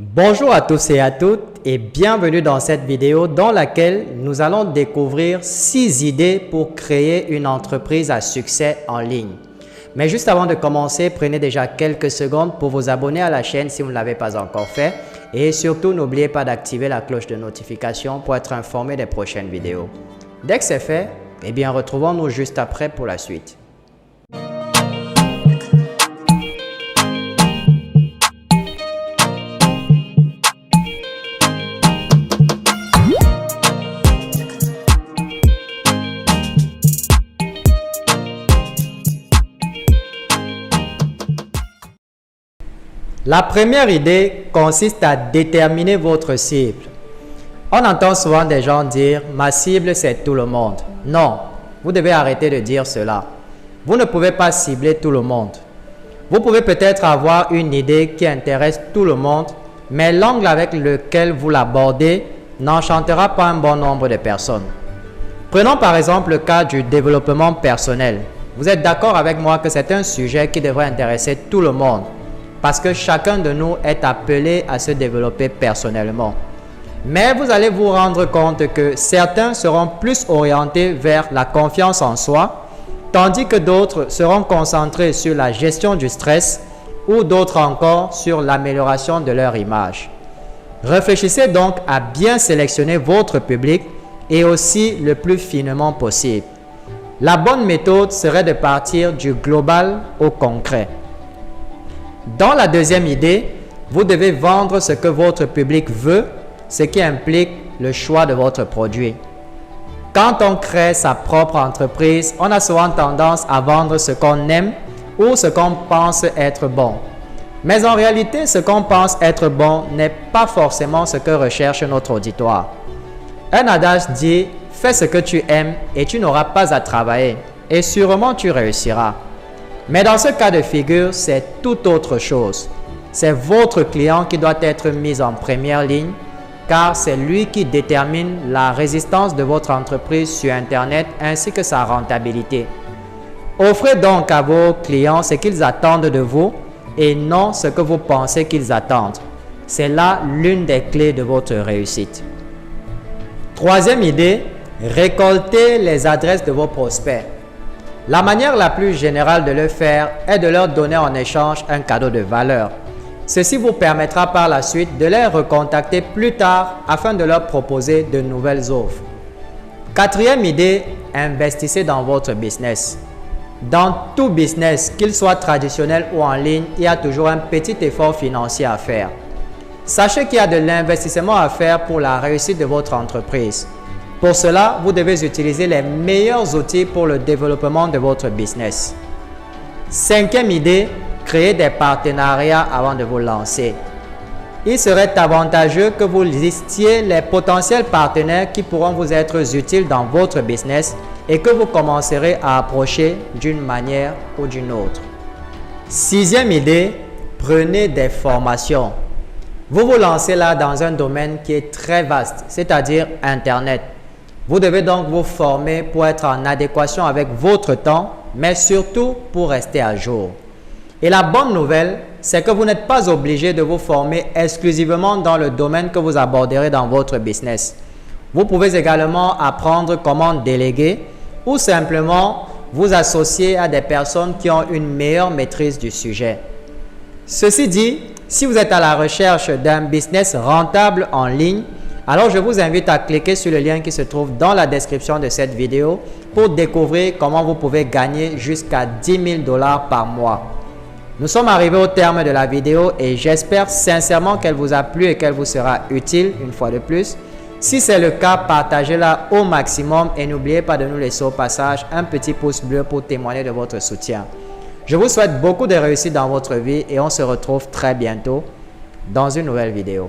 Bonjour à tous et à toutes et bienvenue dans cette vidéo dans laquelle nous allons découvrir 6 idées pour créer une entreprise à succès en ligne. Mais juste avant de commencer, prenez déjà quelques secondes pour vous abonner à la chaîne si vous ne l'avez pas encore fait et surtout n'oubliez pas d'activer la cloche de notification pour être informé des prochaines vidéos. Dès que c'est fait, eh bien retrouvons-nous juste après pour la suite. La première idée consiste à déterminer votre cible. On entend souvent des gens dire « ma cible c'est tout le monde ». Non, vous devez arrêter de dire cela. Vous ne pouvez pas cibler tout le monde. Vous pouvez peut-être avoir une idée qui intéresse tout le monde, mais l'angle avec lequel vous l'abordez n'enchantera pas un bon nombre de personnes. Prenons par exemple le cas du développement personnel. Vous êtes d'accord avec moi que c'est un sujet qui devrait intéresser tout le monde, parce que chacun de nous est appelé à se développer personnellement. Mais vous allez vous rendre compte que certains seront plus orientés vers la confiance en soi, tandis que d'autres seront concentrés sur la gestion du stress ou d'autres encore sur l'amélioration de leur image. Réfléchissez donc à bien sélectionner votre public et aussi le plus finement possible. La bonne méthode serait de partir du global au concret. Dans la deuxième idée, vous devez vendre ce que votre public veut, ce qui implique le choix de votre produit. Quand on crée sa propre entreprise, on a souvent tendance à vendre ce qu'on aime ou ce qu'on pense être bon. Mais en réalité, ce qu'on pense être bon n'est pas forcément ce que recherche notre auditoire. Un adage dit « fais ce que tu aimes et tu n'auras pas à travailler et sûrement tu réussiras ». Mais dans ce cas de figure, c'est tout autre chose. C'est votre client qui doit être mis en première ligne car c'est lui qui détermine la résistance de votre entreprise sur Internet ainsi que sa rentabilité. Offrez donc à vos clients ce qu'ils attendent de vous et non ce que vous pensez qu'ils attendent. C'est là l'une des clés de votre réussite. Troisième idée, récoltez les adresses de vos prospects. La manière la plus générale de le faire est de leur donner en échange un cadeau de valeur. Ceci vous permettra par la suite de les recontacter plus tard afin de leur proposer de nouvelles offres. Quatrième idée, investissez dans votre business. Dans tout business, qu'il soit traditionnel ou en ligne, il y a toujours un petit effort financier à faire. Sachez qu'il y a de l'investissement à faire pour la réussite de votre entreprise. Pour cela, vous devez utiliser les meilleurs outils pour le développement de votre business. Cinquième idée, créez des partenariats avant de vous lancer. Il serait avantageux que vous listiez les potentiels partenaires qui pourront vous être utiles dans votre business et que vous commencerez à approcher d'une manière ou d'une autre. Sixième idée, prenez des formations. Vous vous lancez là dans un domaine qui est très vaste, c'est-à-dire Internet. Vous devez donc vous former pour être en adéquation avec votre temps, mais surtout pour rester à jour. Et la bonne nouvelle, c'est que vous n'êtes pas obligé de vous former exclusivement dans le domaine que vous aborderez dans votre business. Vous pouvez également apprendre comment déléguer ou simplement vous associer à des personnes qui ont une meilleure maîtrise du sujet. Ceci dit, si vous êtes à la recherche d'un business rentable en ligne, alors je vous invite à cliquer sur le lien qui se trouve dans la description de cette vidéo pour découvrir comment vous pouvez gagner jusqu'à 10 000 $ par mois. Nous sommes arrivés au terme de la vidéo et j'espère sincèrement qu'elle vous a plu et qu'elle vous sera utile une fois de plus. Si c'est le cas, partagez-la au maximum et n'oubliez pas de nous laisser au passage un petit pouce bleu pour témoigner de votre soutien. Je vous souhaite beaucoup de réussite dans votre vie et on se retrouve très bientôt dans une nouvelle vidéo.